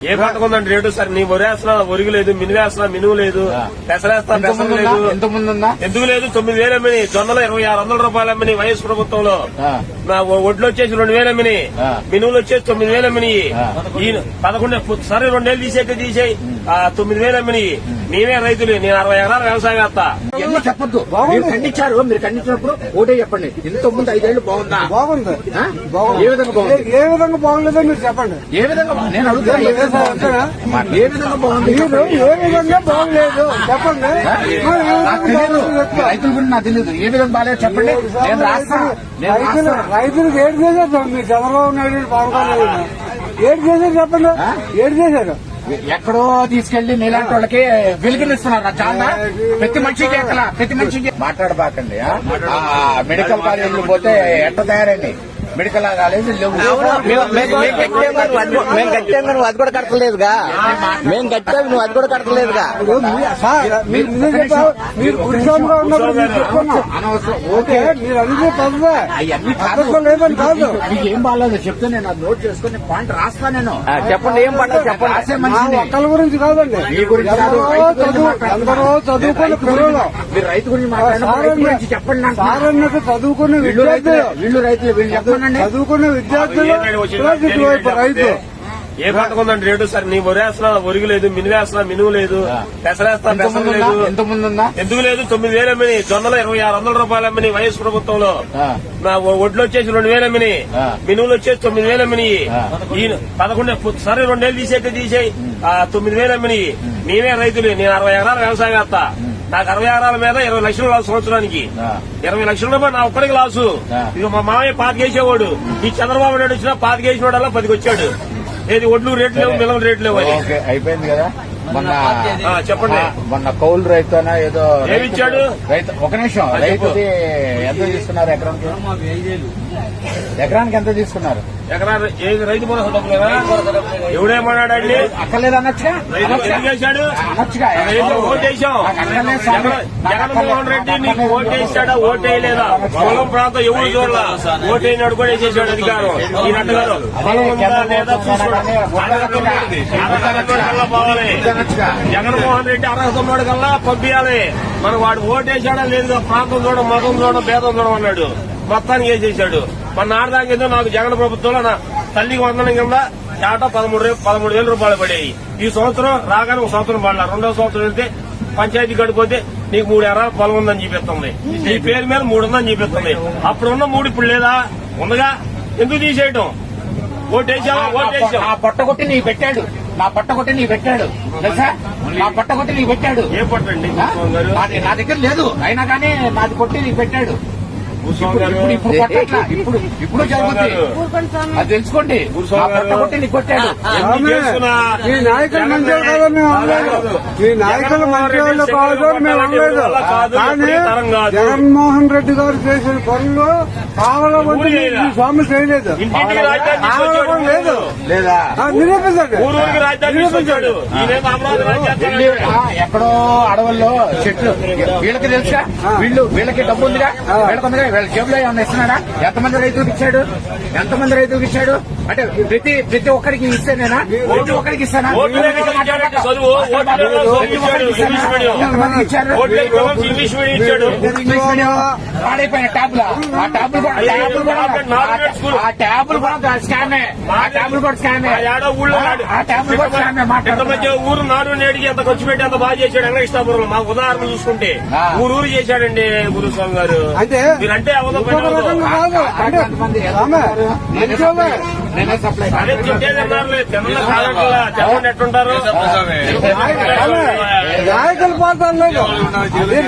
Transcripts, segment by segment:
ఏ పంటకు ఉందండి rate? Sir నీ వరేస్తున్నా ఒరుగు లేదు, మినువేస్తున్నా మినువు లేదు, పెసరేస్తా పెసలు లేదు. ఎందుకు లేదు? 9,000 అమ్మిని జొన్నలు 2,600 రూపాయలు అమ్మిని వైఎస్ ప్రభుత్వంలో. ఒడ్లు వచ్చేసి 2,000 అమ్మిని, మినువులు వచ్చేసి 9,000 అమ్మిని. 11 సరే 2 ఏళ్ళు తీసేయి 9,000 అమ్మిని. నేనే రైతులు, నేను 60 ఎకరాలు వ్యవసాయం చేస్తా. ఇవన్నీ చెప్పొద్దు. మీరు ఖండించారు, మీరు ఖండించినప్పుడు ఓటే చెప్పండి. ఇంతకుముందు 5 ఏళ్ళు బాగుందా? బాగుంది. ఏ విధంగా బాగుంది? ఏ విధంగా బాగుండదో మీరు చెప్పండి. ఏ విధంగా నేను అడుగుతున్నా, ఏ విధంగా బాగుంది? ఏ విధంగా బాగులేదు చెప్పండి. రైతుల గురించి నాకు తెలియదు. ఏ విధంగా బాగాలేదు చెప్పండి, నేను రాస్తాను. రైతులకు ఏడు చేశారు మీరు చంద్రబాబు నాయుడు పవన్ కళ్యాణ్ ఏడు చేశారు చెప్పండి. ఏడు చేశారు. ఎక్కడో తీసుకెళ్లి నీలాంటి వాళ్ళకి వెలుగునిస్తున్నారు. చాలా ప్రతి మనిషికి ఎక్కలా, ప్రతి మనిషికి మాట్లాడబాకండి. మెడికల్ కాలేజీలు పోతే ఎట్ట తయారండి? మెడికల్ కాలేజీ లేవు. మేము కట్టాము, నువ్వు అది కూడా కట్టలేదుగా. మేము కట్టాము, నువ్వు అది కూడా కట్టలేదుగా. మీరు గురిసంగా ఉన్నప్పుడు ఓకే మీరు అడిగే పదవే లేదని కాదు. మీకు ఏం బాగాలేదు చెప్తే నేను అది నోట్ చేసుకుని పాయింట్ రాస్తా. నేను చెప్పండి, ఏం పంట చెప్పండి. ఒక్కల గురించి కాదండి, మీ గురించి అందరూ చదువుకునే పిల్లలు. మీరు రైతు గురించి మాట్లాడండి, చెప్పండి. సార్ అన్నట్టు చదువుకునే విద్యార్థులు, వీళ్ళు రైతులు, వీళ్ళు చెప్పండి. చదువుకునే విద్యార్థులు రైతు. ఏ పంటకు ఉందండి రేటు? సార్ నీ వరేస్తున్నా ఒరుగు లేదు, మినువేస్తున్నా మినువు లేదు, పెసరేస్తా పెసలు లేదు. ఎందుకు లేదు? 9,000 అమ్మిని జొన్నలు 2,600 రూపాయలు అమ్మిని వైఎస్ ప్రభుత్వంలో. ఒడ్లు వచ్చేసి 2,000 అమ్మిని, మినువులు వచ్చేసి 9,000 అమ్మిని. 11 సరే 2 ఏళ్ళు తీసేయి 9,000 అమ్మిని. నేనే రైతులు, నేను 60 ఎకరాలు వ్యవసాయం చేస్తా. నాకు 60 ఎకరాల మీద 20 లక్షలు లాసు సంవత్సరానికి. 20 లక్షల రూపాయలు నా ఒక్కడికి లాసు. ఇక మా మామయ్య 5 వేసేవాడు. ఈ చంద్రబాబు నాయుడు వచ్చినా 5 వేసినోడల్లా 10కి వచ్చాడు. ఏది ఒడ్లు రేట్లు లేవు, మిలం రేట్లు లేవు. అది అయిపోయింది కదా. మొన్న చెప్పండి, మొన్న కౌలు రైతు అనా ఏదో ఏమిచ్చాడు? రైతు ఒక నిమిషం, రైతుది ఎంత తీసుకున్నారు? ఎకరానికి ఎంత తీసుకున్నారు? ఎకరా ఏది రైతు భరోసా డబ్బులేదా? ఎవడేమన్నాడండి? అక్కర్లేదు అనొచ్చుగా. ఎందుకు చేశాడు? ఓటేసాం. జగన్మోహన్ రెడ్డి నీకు ఓటేసాడా ఓటేయలేదా? పొలం ప్రాంతం ఎవరు చూడాల, ఓటైనాడు కూడా వేసేసాడు అధికారం. ఈ నట్టుగారు పొలం ఉందా లేదా చూసుకోవాలి. జగన్మోహన్ రెడ్డి అర్హత ఉన్నాడు కల్లా పంపించాలి. మనం వాడు ఓటేసాడా లేదు, ప్రాంతం చూడడం, మతం చూడడం, భేదం చూడడం అన్నాడు. మొత్తానికి వేసేసాడు. మన ఆడదాకేదో నాకు జగన్ ప్రభుత్వంలో నా తల్లికి వందనం కింద ఏటా 13,000 రూపాయలు పడేవి. ఈ సంవత్సరం రాగానే 1 సంవత్సరం పడలా. 2వ సంవత్సరం వెళ్తే పంచాయతీ గడిపోతే నీకు 3 ఎకరాలు పొలం ఉందని చూపిస్తుంది. నీ పేరు మీద 3 ఉందని చూపిస్తుంది. అప్పుడున్న 3 ఇప్పుడు లేదా? ఉందిగా. ఎందుకు తీసేయటం? ఓటేసావా? ఓటేసాం. నా పొట్టగొట్టి నీకు పెట్టాడు, నా పొట్టగొట్టి నీకు పెట్టాడు తెలుసా? నా పొట్టగొట్టి నీకు పెట్టాడు. ఏ పొట్టండి? నా దగ్గర లేదు, అయినా కానీ నాది కొట్టి నీకు పెట్టాడు. ఇప్పుడు కొట్టట్లా, ఇప్పుడు జరుగుతుంది. అది తెలుసుకోండి. కొట్టి నీకు కొట్టాడు. ఈ నాయకులు మంచి కాదు మేము అనలేదు, ఈ నాయకులు మంచి వాళ్ళు కాదు మేము అనలేదు. కానీ జగన్మోహన్ రెడ్డి గారు చేసిన పనులు కావాలని ఈ స్వామి చేయలేదు, లేదు లేదా? నిరూపించండి. ఎక్కడో అడవుల్లో చెట్లు వీళ్ళకి తెలుసా? వీళ్ళకి డబ్బు ఉందిగా, వీళ్ళకుందిగా. వీళ్ళ జేబులో ఏమన్నా ఇస్తున్నాడా? ఎంతమంది రైతులకు ఇచ్చాడు? ఎంతమంది రైతులకు ఇచ్చాడు? అంటే ప్రతి ఒక్కరికి ఇస్తేనేనా? ప్రతి ఒక్కరికి ఇస్తానా? పాడైపోయిన ట్యాబ్లు, ఆ ట్యాబ్లు కూడా స్కామే. ఆ ట్యాబ్లు కూడా స్కామే. ఆ ట్యాబ్లు కూడా స్కామే. ఊరు నాడు నేడికి ఎంత ఖర్చు పెట్టి అంత బాగా చేశాడు వెంకటేశ్వరపురంలో. మా ఉదాహరణ చూసుకుంటే ఊరు చేశాడండి గురుస్వామి గారు. మీరంటే ఎట్టుంటారు? నాయకుల పాత్ర లేదు,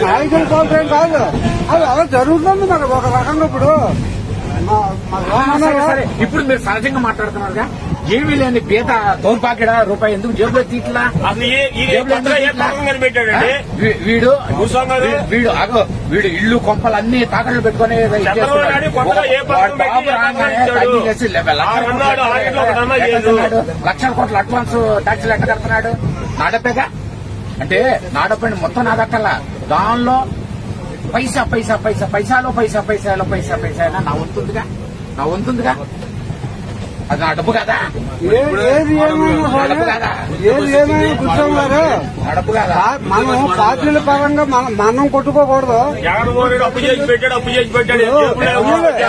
నాయకుల పాత్ర ఏం కాదు. అది అలా జరుగుతుంది మరి ఒక రకంగా. ఇప్పుడు మీరు సహజంగా మాట్లాడుతున్నారుగా. ఏమీ లేని పేద తోపాకిడ రూపాయి ఎందుకు జేబులో తీట్లా? వీడు ఇల్లు కొంపలు అన్ని తాకట్లు పెట్టుకుని లక్షల కోట్ల అడ్వాన్స్ ట్యాక్సీలు ఎట్ట కడుతున్నాడు? నాడపేగా అంటే నాడపేని మొత్తం నాదక్కల్లా. దానిలో పైసా పైసా పైసా పైసాలో పైసా పైసాలో పైసా పైసా అయినా నా వంతుందిగా. అది నా డబ్బు కదా, ఏది ఏమైనా సరే, ఏది ఏమైనా కూర్చోన్నారు. డబ్బు కదా. మనం పార్టీల పరంగా మనం కొట్టుకోకూడదు. జగన్మోహన్ రెడ్డి అప్పు చేసి పెట్టాడు, అప్పు చేసి పెట్టాడు. జగన్మోహన్ రెడ్డి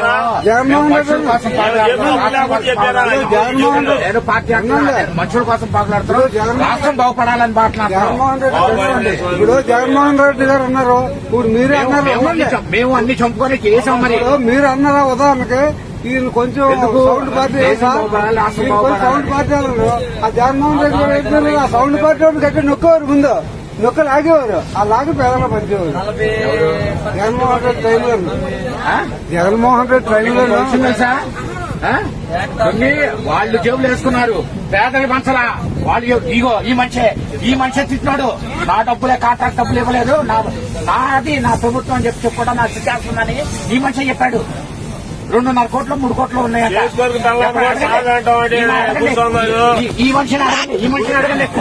జగన్మోహన్ రెడ్డి నేను పార్టీ అంటున్నా, మనుషుల కోసం పాకులాడుతున్నాను, రాష్ట్రం బాగుపడాలని మాట్లాడుతున్నాను. జగన్మోహన్ రెడ్డి ఇప్పుడు జగన్మోహన్ రెడ్డి గారు ఉన్నారు. ఇప్పుడు మీరే అన్నారు, మేము అన్ని చంపుకొని చేసాం. మరి మీరు అన్నారా ఉదాహరణకి ఈయన కొంచెం సౌండ్ పార్టీ సౌండ్ పార్టీ వాళ్ళు ఆ జగన్మోహన్ రెడ్డి గారు ఏంటంటే ఆ సౌండ్ పార్టీ వాళ్ళకి ఎక్కడ నొక్కేవారు ముందు నొక్క లాగేవారు. ఆ లాగి పేదలు పంచేవారు. జగన్మోహన్ రెడ్డి ట్రైన్లో జగన్మోహన్ రెడ్డి ట్రైన్లో తెలుసా? కొన్ని వాళ్ళు జేబులు వేసుకున్నారు, పేదలు పంచలా. వాళ్ళు ఇగో ఈ మనిషే తిట్టినాడు, నా డబ్బులే కాంట్రాక్ట్ డబ్బులు ఇవ్వలేదు, నాది నా ప్రభుత్వం అని చెప్పి కూడా నాకు చేస్తుందని ఈ మనిషి చెప్పాడు. 2.5 కోట్లు 3 కోట్లు ఉన్నాయంట. ఈ మనిషిని అడగండి.